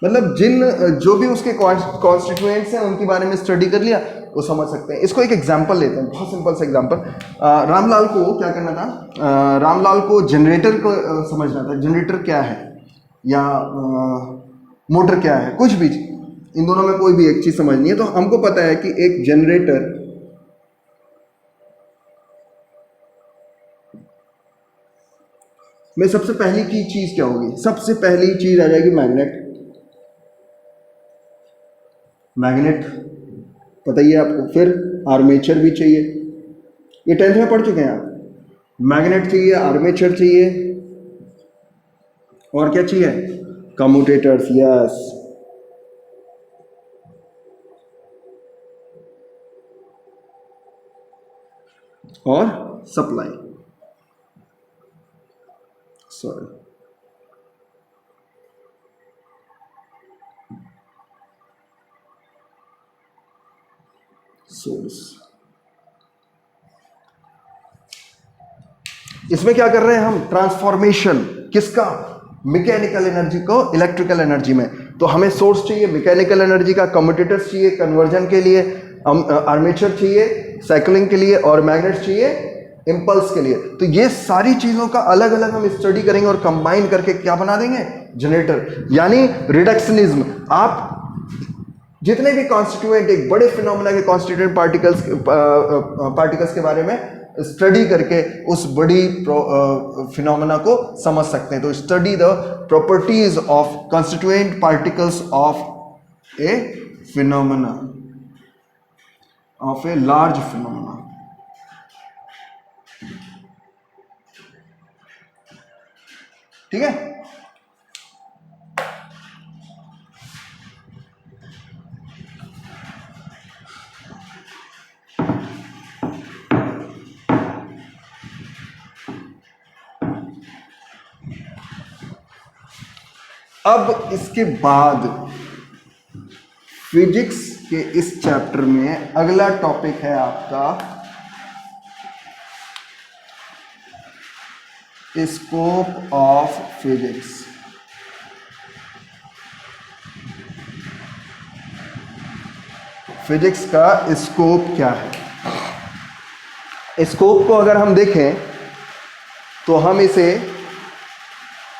मतलब जो भी उसके कॉन्स्टिट्यूएंट्स हैं उनके बारे में स्टडी कर लिया, वो समझ सकते हैं। इसको एक एग्जांपल लेते हैं, बहुत सिंपल सा एग्जांपल। रामलाल को क्या करना था, रामलाल को जनरेटर को समझना था। जनरेटर क्या है या मोटर क्या है, कुछ भी, इन दोनों में कोई भी एक चीज़ समझनी है। तो हमको पता है कि एक जनरेटर में सबसे पहली की चीज़ क्या होगी, सबसे पहली चीज़ आ जाएगी मैग्नेट। मैग्नेट पता ही है आपको। फिर आर्मेचर भी चाहिए, ये 10th में पढ़ चुके हैं आप। मैग्नेट चाहिए, आर्मेचर चाहिए, और क्या चाहिए, कम्यूटेटर्स, यस। और सप्लाई, सॉरी, सोर्स। इसमें क्या कर रहे हैं हम, ट्रांसफॉर्मेशन, किसका, मैकेनिकल एनर्जी को इलेक्ट्रिकल एनर्जी में। तो हमें सोर्स चाहिए मैकेनिकल एनर्जी का, कम्यूटेटर्स चाहिए कन्वर्जन के लिए, आर्मेचर चाहिए साइक्लिंग के लिए, और मैग्नेट चाहिए इम्पल्स के लिए। तो ये सारी चीज़ों का अलग अलग हम स्टडी करेंगे और कंबाइन करके क्या बना देंगे, जनरेटर। यानी रिडक्शनिज्म। आप जितने भी कॉन्स्टिट्यूएंट, एक बड़े फिनोमेना के कॉन्स्टिट्यूएंट पार्टिकल्स के बारे में स्टडी करके उस बड़ी फिनोमेना को समझ सकते हैं। तो study the properties of constituent particles of A phenomena, of a large phenomena. ठीक है। अब इसके बाद फिजिक्स के इस चैप्टर में अगला टॉपिक है आपका स्कोप ऑफ फिजिक्स। फिजिक्स का स्कोप क्या है। स्कोप को अगर हम देखें तो हम इसे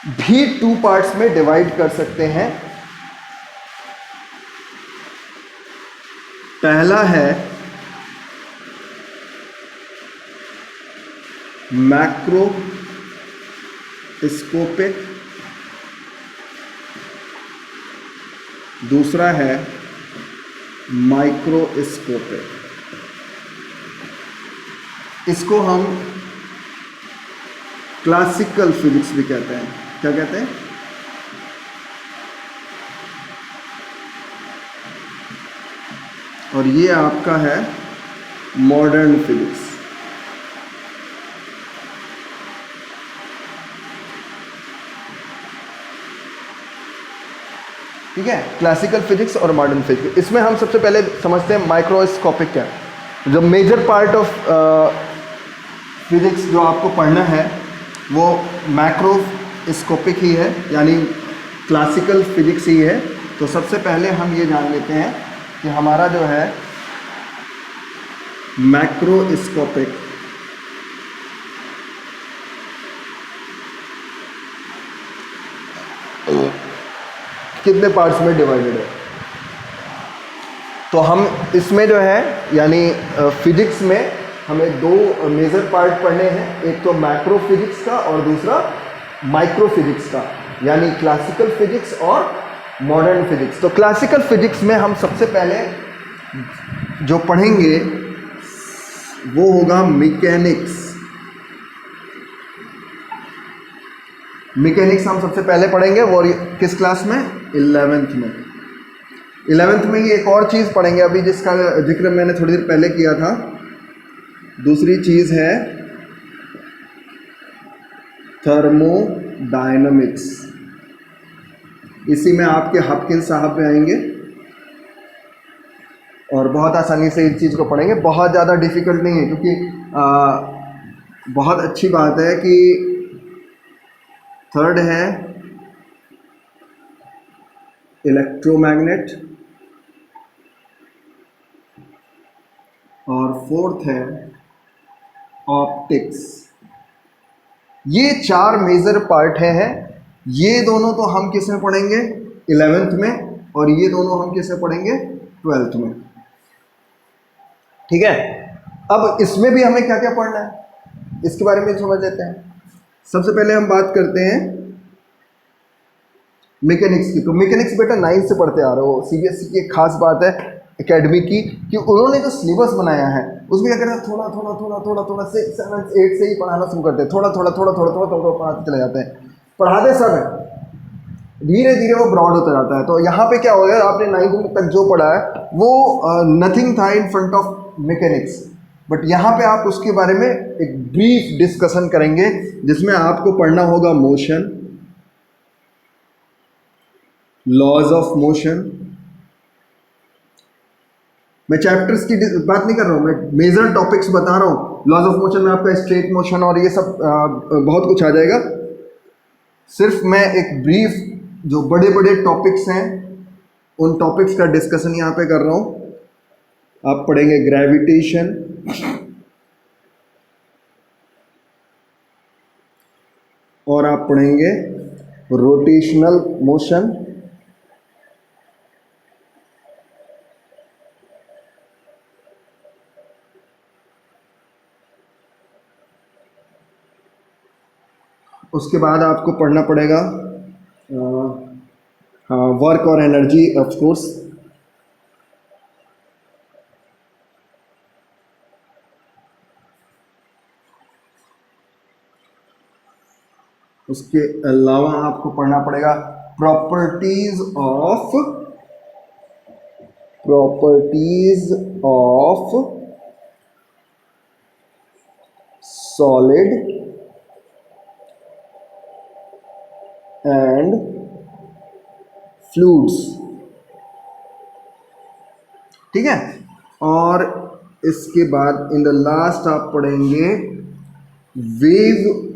भी 2 पार्ट्स में डिवाइड कर सकते हैं। पहला है मैक्रोस्कोपिक, दूसरा है माइक्रोस्कोपिक। इसको हम क्लासिकल फिजिक्स भी कहते हैं। क्या कहते हैं, और ये आपका है मॉडर्न फिजिक्स। ठीक है, क्लासिकल फिजिक्स और मॉडर्न फिजिक्स। इसमें हम सबसे पहले समझते हैं माइक्रोस्कोपिक क्या है। जो मेजर पार्ट ऑफ फिजिक्स जो आपको पढ़ना है वो मैक्रोस्कोपिक ही है, यानी क्लासिकल फिजिक्स ही है। तो सबसे पहले हम ये जान लेते हैं कि हमारा जो है मैक्रोस्कोपिक कितने पार्ट्स में डिवाइडेड है। तो हम इसमें जो है यानी फिजिक्स में हमें 2 मेजर पार्ट पढ़ने हैं, एक तो मैक्रो फिजिक्स का और दूसरा माइक्रो फिजिक्स का, यानी क्लासिकल फिजिक्स और मॉडर्न फिजिक्स। तो क्लासिकल फिजिक्स में हम सबसे पहले जो पढ़ेंगे वो होगा मैकेनिक्स। मैकेनिक्स हम सबसे पहले पढ़ेंगे, वो किस क्लास में, 11th में। 11th में ही एक और चीज़ पढ़ेंगे अभी जिसका जिक्र मैंने थोड़ी देर पहले किया था। दूसरी चीज़ है थर्मोडायनामिक्स। इसी में आपके हॉपकिंस साहब में आएंगे और बहुत आसानी से इस चीज़ को पढ़ेंगे। बहुत ज़्यादा डिफ़िकल्ट नहीं है, क्योंकि बहुत अच्छी बात है कि 3rd है इलेक्ट्रोमैग्नेट, और फोर्थ है ऑप्टिक्स। ये चार मेजर पार्ट हैं। ये दोनों तो हम किस में पढ़ेंगे 11th में, और ये दोनों हम किस में पढ़ेंगे 12th में। ठीक है, अब इसमें भी हमें क्या क्या पढ़ना है इसके बारे में समझ लेते हैं। सबसे पहले हम बात करते हैं मैकेनिक्स की। तो मैकेनिक्स बेटा 9th से पढ़ते आ रहे हो। सीबीएसई की एक खास बात है एकेडमी की कि उन्होंने जो सिलेबस बनाया है उसमें क्या करते हैं, थोड़ा थोड़ा थोड़ा थोड़ा थोड़ा 6, 7, 8 से ही पढ़ाना शुरू करते हैं। थोड़ा थोड़ा थोड़ा थोड़ा थोड़ा थोड़ा पढ़ाते चले जाते हैं, पढ़ाते सब है, धीरे धीरे वो ब्रॉड होता जाता है। तो यहाँ पे क्या हो गया, आपने 9th तक जो पढ़ा है वो नथिंग था in front of mechanics, but यहाँ पे आप उसके बारे में एक ब्रीफ डिस्कशन करेंगे जिसमें आपको पढ़ना होगा मोशन, लॉज ऑफ मोशन। मैं चैप्टर्स की बात नहीं कर रहा हूँ, मैं मेजर टॉपिक्स बता रहा हूँ। लॉज ऑफ मोशन में आपका स्ट्रेट मोशन और ये सब बहुत कुछ आ जाएगा। सिर्फ मैं एक ब्रीफ जो बड़े बड़े टॉपिक्स हैं उन टॉपिक्स का डिस्कशन यहाँ पे कर रहा हूँ। आप पढ़ेंगे ग्रेविटेशन, और आप पढ़ेंगे रोटेशनल मोशन, उसके बाद आपको पढ़ना पड़ेगा वर्क और एनर्जी ऑफ कोर्स, उसके अलावा आपको पढ़ना पड़ेगा properties of solid and fluids. ठीक है, और इसके बाद इन द लास्ट आप पढ़ेंगे वेव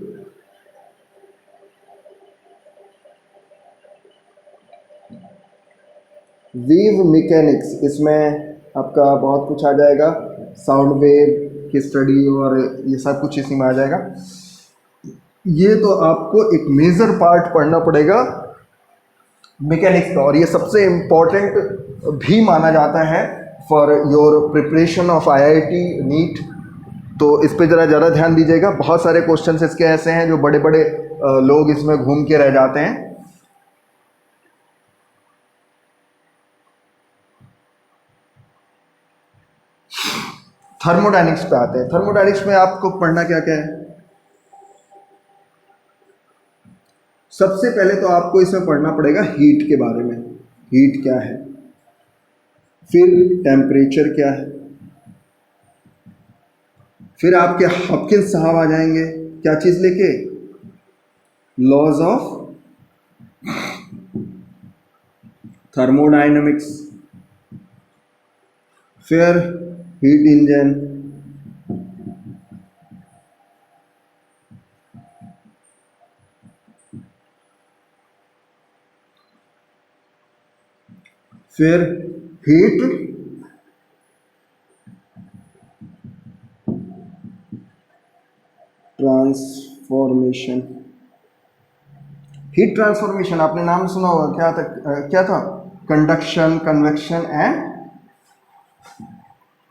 मैकेनिक्स। इसमें आपका बहुत कुछ आ जाएगा, साउंड वेव की स्टडी और ये सब कुछ इसी में आ जाएगा। ये तो आपको एक मेजर पार्ट पढ़ना पड़ेगा मैकेनिक्स का, और ये सबसे इम्पोर्टेंट भी माना जाता है for your preparation of IIT NEET. तो इस पे ज़रा ध्यान दीजिएगा। बहुत सारे क्वेश्चंस इसके ऐसे हैं जो बड़े बड़े लोग इसमें घूम के रह जाते हैं। थर्मोडायनिक्स पे आते हैं। थर्मोडायनिक्स में आपको पढ़ना क्या क्या है। सबसे पहले तो आपको इसमें पढ़ना पड़ेगा हीट के बारे में, हीट क्या है, फिर टेम्परेचर क्या है, फिर आपके हॉपकिंस साहब आ जाएंगे क्या चीज़ लेके, लॉज ऑफ थर्मोडायनेमिक्स, फिर हीट इंजन, फिर हीट ट्रांसफॉर्मेशन। हीट ट्रांसफॉर्मेशन आपने नाम सुना होगा, क्या था, कंडक्शन, कन्वेक्शन एंड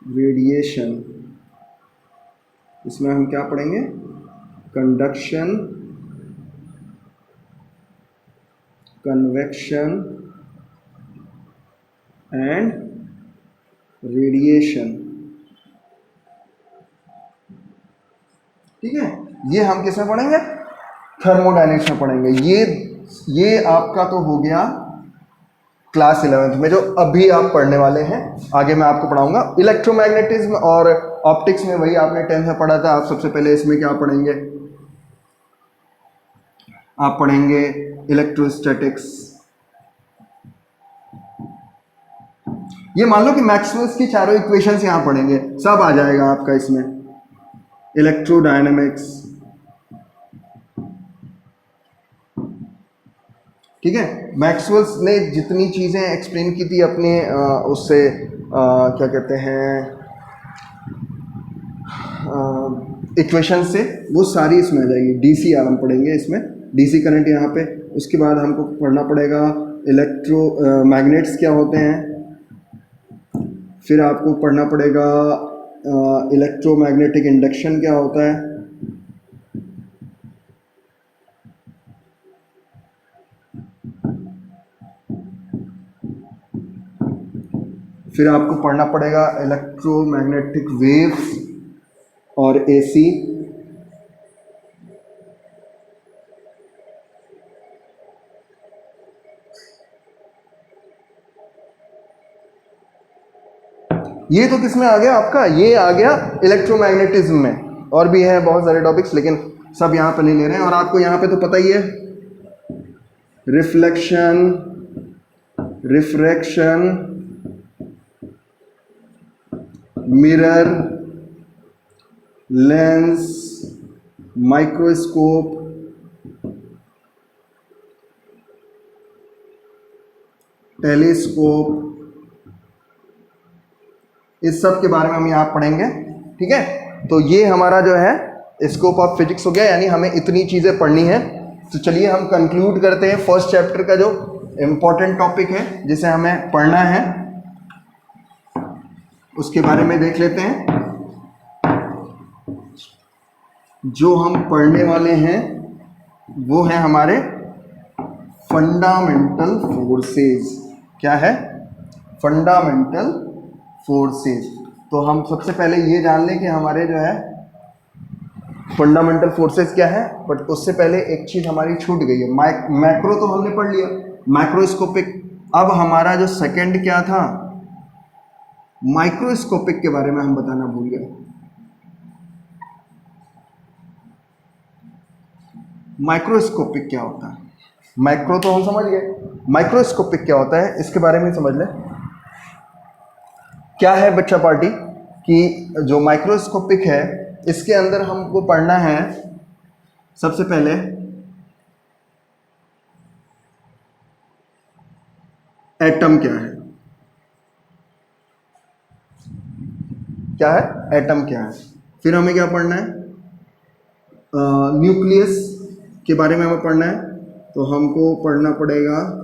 रेडिएशन। इसमें हम क्या पढ़ेंगे, कंडक्शन, कन्वेक्शन एंड रेडिएशन। ठीक है, ये हम किस में पढ़ेंगे, थर्मोडायनेमिक्स में पढ़ेंगे। ये आपका तो हो गया क्लास 11th में जो अभी आप पढ़ने वाले हैं। आगे मैं आपको पढ़ाऊंगा इलेक्ट्रोमैग्नेटिज्म और ऑप्टिक्स में, वही आपने 10th में पढ़ा था। आप सबसे पहले इसमें क्या पढ़ेंगे, आप पढ़ेंगे इलेक्ट्रोस्टैटिक्स। ये मान लो कि मैक्सवेल्स की चारों इक्वेशंस यहाँ पढ़ेंगे, सब आ जाएगा आपका इसमें। इलेक्ट्रोडायनेमिक्स, ठीक है। मैक्सवेल्स ने जितनी चीज़ें एक्सप्लेन की थी अपने उससे क्या कहते हैं इक्वेशन से, वो सारी इसमें आ जाएगी। डीसी हम पढ़ेंगे इसमें, डीसी करंट यहाँ पे। उसके बाद हमको पढ़ना पड़ेगा इलेक्ट्रो मैग्नेट्स क्या होते हैं। फिर आपको पढ़ना पड़ेगा इलेक्ट्रोमैग्नेटिक इंडक्शन क्या होता है। फिर आपको पढ़ना पड़ेगा इलेक्ट्रोमैग्नेटिक वेव्स और एसी। ये तो किस में आ गया आपका, ये आ गया इलेक्ट्रोमैग्नेटिज्म में। और भी है बहुत सारे टॉपिक्स, लेकिन सब यहाँ पे नहीं ले रहे हैं। और आपको यहाँ पे तो पता ही है reflection, refraction, mirror, lens, microscope, telescope, इस सब के बारे में हम यहाँ पढ़ेंगे। ठीक है, तो ये हमारा जो है स्कोप ऑफ फिजिक्स हो गया, यानी हमें इतनी चीज़ें पढ़नी है। तो चलिए हम कंक्लूड करते हैं फर्स्ट चैप्टर का जो इम्पोर्टेंट टॉपिक है जिसे हमें पढ़ना है, उसके बारे में देख लेते हैं। जो हम पढ़ने वाले हैं वो है हमारे फंडामेंटल फोर्सेस। क्या है? Fundamental forces. तो हम सबसे पहले ये जान लें कि हमारे जो है फंडामेंटल फोर्सेस क्या है। बट उससे पहले एक चीज़ हमारी छूट गई है, मैक्रो तो हमने पढ़ लिया, माइक्रोस्कोपिक। अब हमारा जो सेकंड क्या था, माइक्रोस्कोपिक के बारे में हम बताना भूल गए। माइक्रोस्कोपिक क्या होता है? माइक्रो तो हम समझ गए, माइक्रोस्कोपिक क्या होता है इसके बारे में समझ लें। क्या है बच्चा पार्टी कि जो माइक्रोस्कोपिक है इसके अंदर हमको पढ़ना है सबसे पहले एटम क्या है। क्या है? एटम क्या है। फिर हमें क्या पढ़ना है? न्यूक्लियस के बारे में हमें पढ़ना है। तो हमको पढ़ना पड़ेगा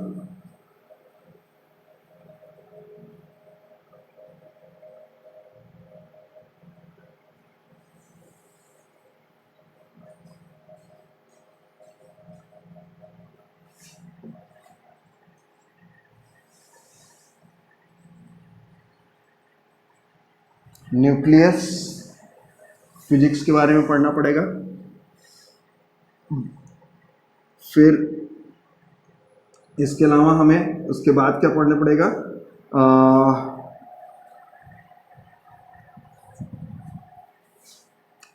न्यूक्लियस फिजिक्स के बारे में पढ़ना पड़ेगा। फिर इसके अलावा हमें उसके बाद क्या पढ़ना पड़ेगा?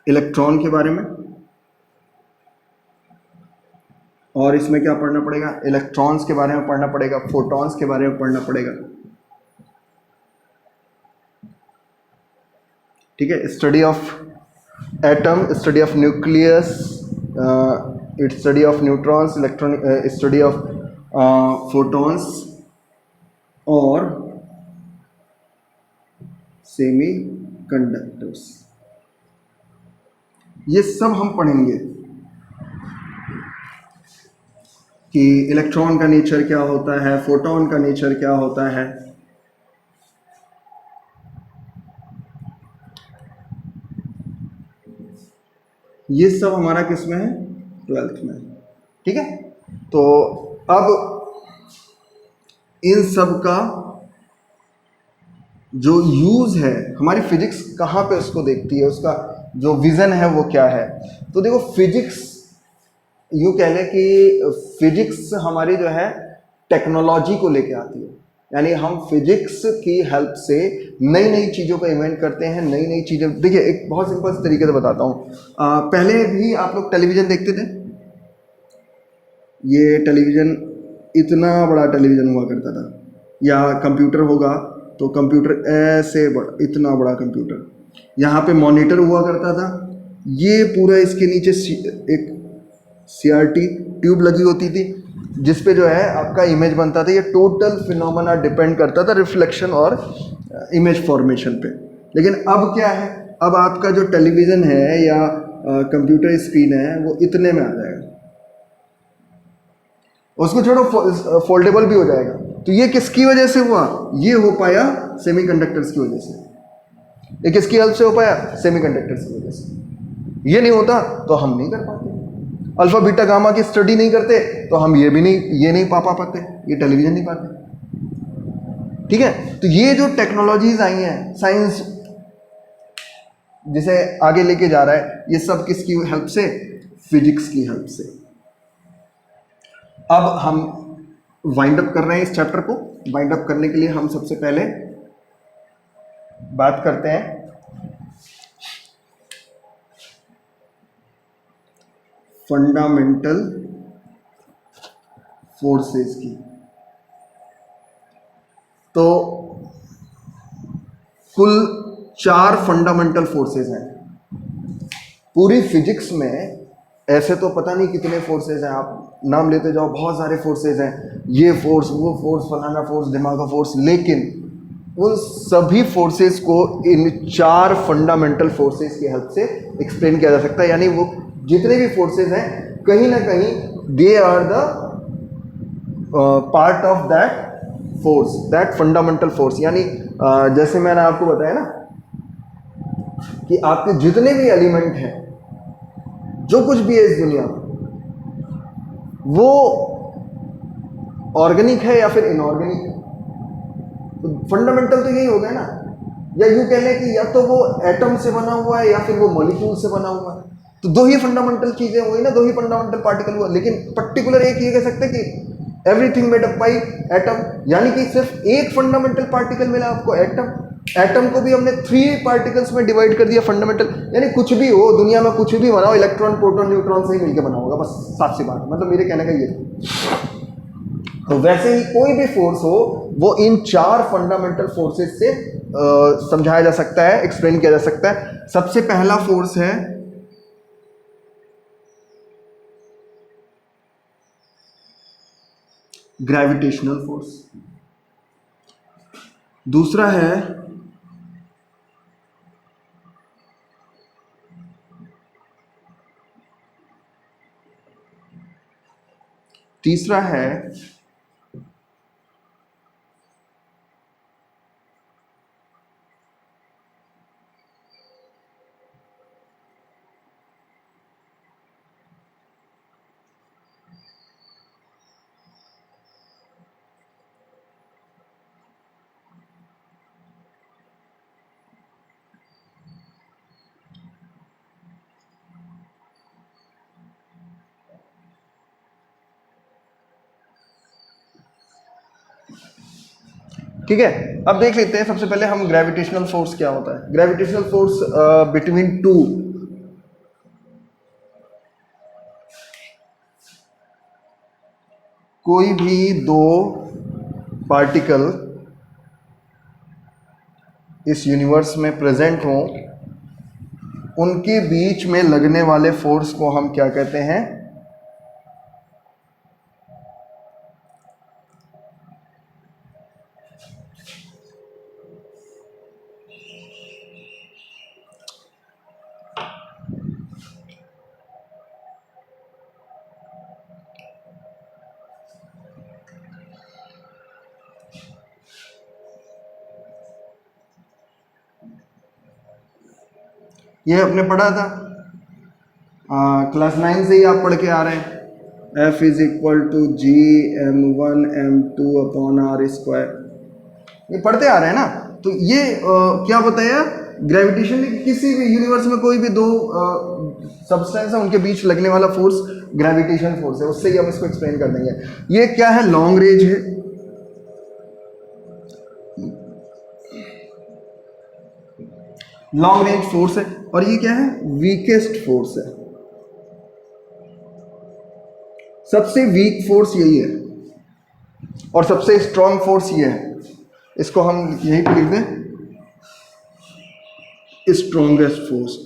इलेक्ट्रॉन के बारे में। और इसमें क्या पढ़ना पड़ेगा? इलेक्ट्रॉन्स के बारे में पढ़ना पड़ेगा, फोटॉन्स के बारे में पढ़ना पड़ेगा। ठीक है, study of atom, study of nucleus, it's study of neutrons, electron, study of photons और सेमी कंडक्टर्स। ये सब हम पढ़ेंगे कि इलेक्ट्रॉन का नेचर क्या होता है, फोटॉन का नेचर क्या होता है। ये सब हमारा किस में है? 12th में। ठीक है, तो अब इन सब का जो यूज़ है, हमारी फिजिक्स कहाँ पे उसको देखती है, उसका जो विज़न है वो क्या है। तो देखो, फिजिक्स यूँ कह लें कि फिजिक्स हमारी जो है टेक्नोलॉजी को लेके आती है। यानी हम फिजिक्स की हेल्प से नई नई चीज़ों को इन्वेंट करते हैं, नई नई चीज़ें। देखिए, एक बहुत सिंपल तरीके से बताता हूँ। पहले भी आप लोग टेलीविज़न देखते थे। ये टेलीविज़न, इतना बड़ा टेलीविज़न हुआ करता था, या कंप्यूटर होगा तो कंप्यूटर ऐसे बड़ा, इतना बड़ा कंप्यूटर। यहाँ पे मॉनिटर हुआ करता था, ये पूरा इसके नीचे एक CRT ट्यूब लगी होती थी, जिस पे जो है आपका इमेज बनता था, ये टोटल फिनोमेना डिपेंड करता था रिफ्लेक्शन और इमेज फॉर्मेशन पे। लेकिन अब क्या है, अब आपका जो टेलीविज़न है या कंप्यूटर स्क्रीन है वो इतने में आ जाएगा, उसको छोड़ो फोल्डेबल भी हो जाएगा। तो ये किसकी वजह से हुआ? ये हो पाया सेमीकंडक्टर्स की वजह से। ये किसकी हेल्प से हो पाया? सेमीकंडक्टर्स की वजह से। ये नहीं होता तो हम नहीं कर पाते, अल्फा बीटा गामा की स्टडी नहीं करते तो हम ये नहीं पा पाते, ये टेलीविजन नहीं पाते। ठीक है, तो ये जो टेक्नोलॉजीज आई हैं, साइंस जिसे आगे लेके जा रहा है, ये सब किसकी हेल्प से? फिजिक्स की हेल्प से। अब हम वाइंड अप कर रहे हैं इस चैप्टर को। वाइंड अप करने के लिए हम सबसे पहले बात करते हैं फंडामेंटल फोर्सेस की। तो कुल 4 फंडामेंटल फोर्सेस हैं पूरी फिजिक्स में। ऐसे तो पता नहीं कितने फोर्सेस हैं, आप नाम लेते जाओ, बहुत सारे फोर्सेस हैं, ये फोर्स, वो फोर्स, फलाना फोर्स, दिमागा फोर्स। लेकिन उन सभी फोर्सेस को इन 4 फंडामेंटल फोर्सेस की हेल्प से एक्सप्लेन किया जा सकता है। यानी वो जितने भी फोर्सेस हैं, कहीं ना कहीं they are the part of that force, that fundamental force. यानी जैसे मैंने आपको बताया ना कि आपके जितने भी एलिमेंट हैं, जो कुछ भी है इस दुनिया में, वो ऑर्गेनिक है या फिर इनऑर्गेनिक है। तो फंडामेंटल तो यही हो गया ना, या यूं कह लें कि या तो वो एटम से बना हुआ है या फिर वो मॉलिक्यूल से बना हुआ है। तो 2 ही फंडामेंटल चीजें हुई ना, 2 ही फंडामेंटल पार्टिकल हुआ। लेकिन पर्टिकुलर एक ये कह सकते हैं कि everything made up by atom, यानी कि सिर्फ एक फंडामेंटल पार्टिकल मिला आपको, एटम। एटम को भी हमने 3 पार्टिकल्स में डिवाइड कर दिया, फंडामेंटल। यानी कुछ भी हो दुनिया में, कुछ भी बनाओ, इलेक्ट्रॉन, प्रोटॉन, न्यूट्रॉन से ही मिलकर बना होगा, बस साफ सी बात। मतलब मेरे कहने का ये। तो वैसे ही कोई भी फोर्स हो, वो इन 4 फंडामेंटल फोर्सेस से समझाया जा सकता है, एक्सप्लेन किया जा सकता है। सबसे पहला फोर्स है ग्रेविटेशनल फोर्स। दूसरा है तीसरा है ठीक है। अब देख लेते हैं सबसे पहले हम ग्रेविटेशनल फोर्स क्या होता है। ग्रेविटेशनल फोर्स बिटवीन 2 कोई भी 2 पार्टिकल इस यूनिवर्स में प्रेजेंट हों, उनके बीच में लगने वाले फोर्स को हम क्या कहते हैं? ये आपने पढ़ा था, क्लास 9 से ही आप पढ़ के आ रहे हैं, F is equal to G m1 m2 upon r square. ये पढ़ते आ रहे हैं ना। तो ये क्या बताया? ग्रेविटेशन, किसी भी यूनिवर्स में कोई भी 2 सब्सटेंस है, उनके बीच लगने वाला फोर्स ग्रेविटेशन फोर्स है। उससे ही हम इसको एक्सप्लेन कर देंगे। ये क्या है? लॉन्ग रेंज है, लॉन्ग रेंज फोर्स है। और ये क्या है? वीकेस्ट फोर्स है। सबसे वीक फोर्स यही है और सबसे स्ट्रॉन्ग फोर्स ये है। इसको हम यही पे लिख दें, स्ट्रॉन्गेस्ट फोर्स।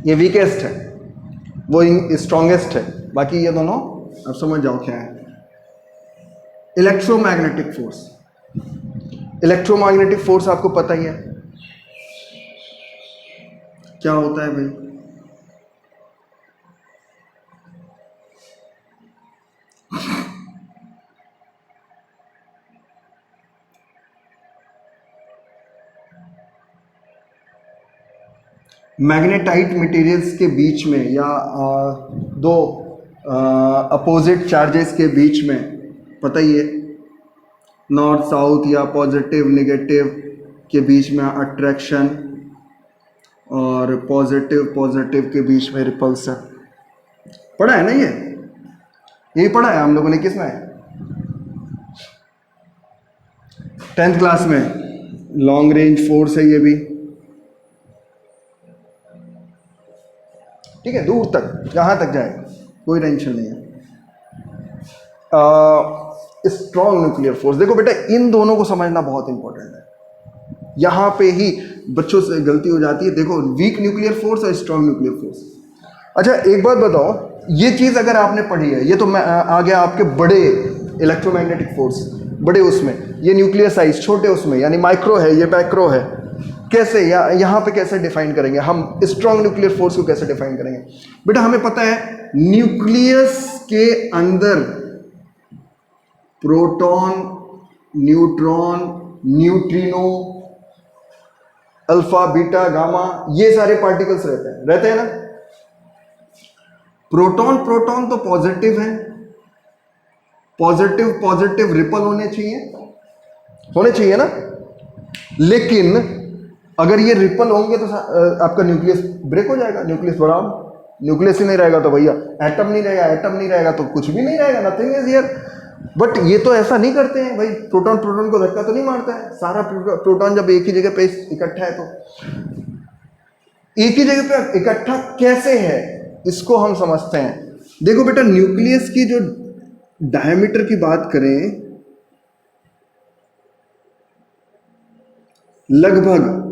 ये वीकेस्ट है, वो स्ट्रॉन्गेस्ट है, बाकी ये दोनों अब समझ जाओ क्या है। इलेक्ट्रोमैग्नेटिक फोर्स, इलेक्ट्रोमैग्नेटिक फोर्स आपको पता ही है क्या होता है भाई। मैग्नेटाइट मटेरियल्स के बीच में या दो अपोजिट चार्जेस के बीच में, पता ही है, नॉर्थ साउथ या पॉजिटिव नेगेटिव के बीच में अट्रैक्शन और पॉजिटिव पॉजिटिव के बीच में रिपल्सन। पढ़ा है ना ये, यही पढ़ा है हम लोगों ने, किसमें 10th क्लास में। लॉन्ग रेंज फोर्स है ये भी, ठीक है, दूर तक जहाँ तक जाए कोई टेंशन नहीं है। स्ट्रॉन्ग न्यूक्लियर फोर्स, देखो बेटा इन दोनों को समझना बहुत इंपॉर्टेंट है। यहाँ पे ही बच्चों से गलती हो जाती है। देखो वीक न्यूक्लियर फोर्स और स्ट्रॉन्ग न्यूक्लियर फोर्स। अच्छा एक बात बताओ, ये चीज़ अगर आपने पढ़ी है, ये तो मैं आ गया आपके बड़े इलेक्ट्रोमैग्नेटिक फोर्स, बड़े उसमें, ये न्यूक्लियर साइज छोटे उसमें, यानी माइक्रो है, ये मैक्रो है। कैसे यहाँ पे कैसे डिफाइन करेंगे हम स्ट्रॉन्ग न्यूक्लियर फोर्स को, कैसे डिफाइन करेंगे बेटा? हमें पता है न्यूक्लियस के अंदर proton, neutron, neutrino, alpha, beta, gamma, ये सारे पार्टिकल्स रहते हैं ना। प्रोटॉन प्रोटॉन तो पॉजिटिव है, पॉजिटिव पॉजिटिव रिपल होने चाहिए ना। लेकिन अगर ये रिपल होंगे तो आपका न्यूक्लियस ब्रेक हो जाएगा, न्यूक्लियस बराबर। न्यूक्लियस ही नहीं रहेगा तो भैया एटम नहीं रहेगा, एटम नहीं रहेगा तो कुछ भी नहीं रहेगा, नथिंग इज हियर। बट ये तो ऐसा नहीं करते हैं भाई, प्रोटॉन प्रोटॉन को धक्का तो नहीं मारता है। सारा प्रोटॉन जब एक ही जगह पे इकट्ठा है तो एक ही जगह पे इकट्ठा कैसे है, इसको हम समझते हैं। देखो बेटा न्यूक्लियस की जो डायमीटर की बात करें, लगभग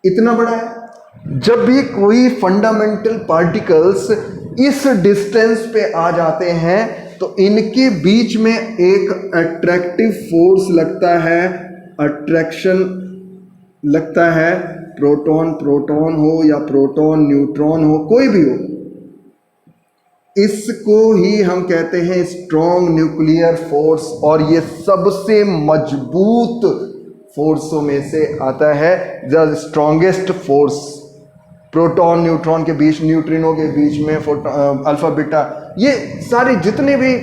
इतना बड़ा है। जब भी कोई फंडामेंटल पार्टिकल्स इस डिस्टेंस पे आ जाते हैं तो इनके बीच में एक अट्रैक्टिव फोर्स लगता है, अट्रैक्शन लगता है। प्रोटॉन प्रोटॉन हो या प्रोटॉन न्यूट्रॉन हो, कोई भी हो, इसको ही हम कहते हैं स्ट्रॉन्ग न्यूक्लियर फोर्स। और ये सबसे मजबूत फोर्सों में से आता है, the strongest force. Proton neutron के बीच, न्यूट्रिनो के बीच में अल्फा बीटा, ये सारे जितने भी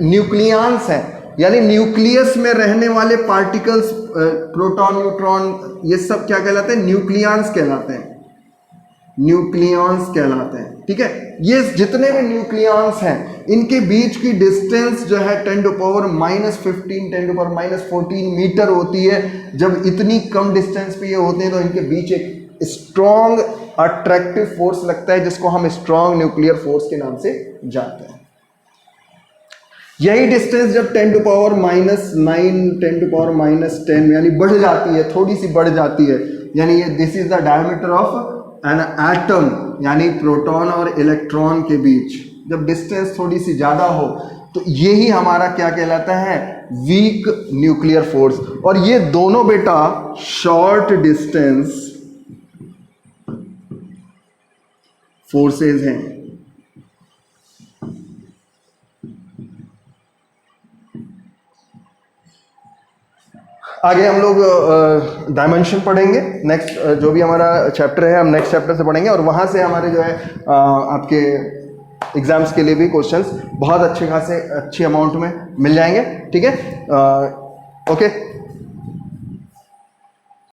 न्यूक्लियंस हैं, यानी न्यूक्लियस में रहने वाले पार्टिकल्स, प्रोटॉन न्यूट्रॉन, ये सब क्या कहलाते हैं? न्यूक्लियंस कहलाते हैं, न्यूक्लियंस कहलाते हैं। ठीक है, ये जितने भी न्यूक्लियंस हैं इनके बीच की डिस्टेंस जो है 10⁻⁻15 10⁻⁻14 मीटर होती है। जब इतनी कम डिस्टेंस पे ये होते हैं तो इनके बीच एक स्ट्रॉन्ग अट्रैक्टिव फोर्स लगता है, जिसको हम स्ट्रॉन्ग न्यूक्लियर फोर्स के नाम से जानते हैं। यही डिस्टेंस जब 10⁻⁻9 10⁻⁻10 यानी बढ़ जाती है, थोड़ी सी बढ़ जाती है, यानी ये this is the diameter of an atom, यानी प्रोटॉन और इलेक्ट्रॉन के बीच जब डिस्टेंस थोड़ी सी ज़्यादा हो तो यही हमारा क्या कहलाता है? Weak nuclear force. और ये दोनों बेटा शॉर्ट डिस्टेंस फोर्सेस हैं। आगे हम लोग डायमेंशन पढ़ेंगे, नेक्स्ट जो भी हमारा चैप्टर है हम नेक्स्ट चैप्टर से पढ़ेंगे, और वहाँ से हमारे जो है आपके एग्जाम्स के लिए भी क्वेश्चंस बहुत अच्छे खासे अच्छी अमाउंट में मिल जाएंगे। ठीक है, ओके।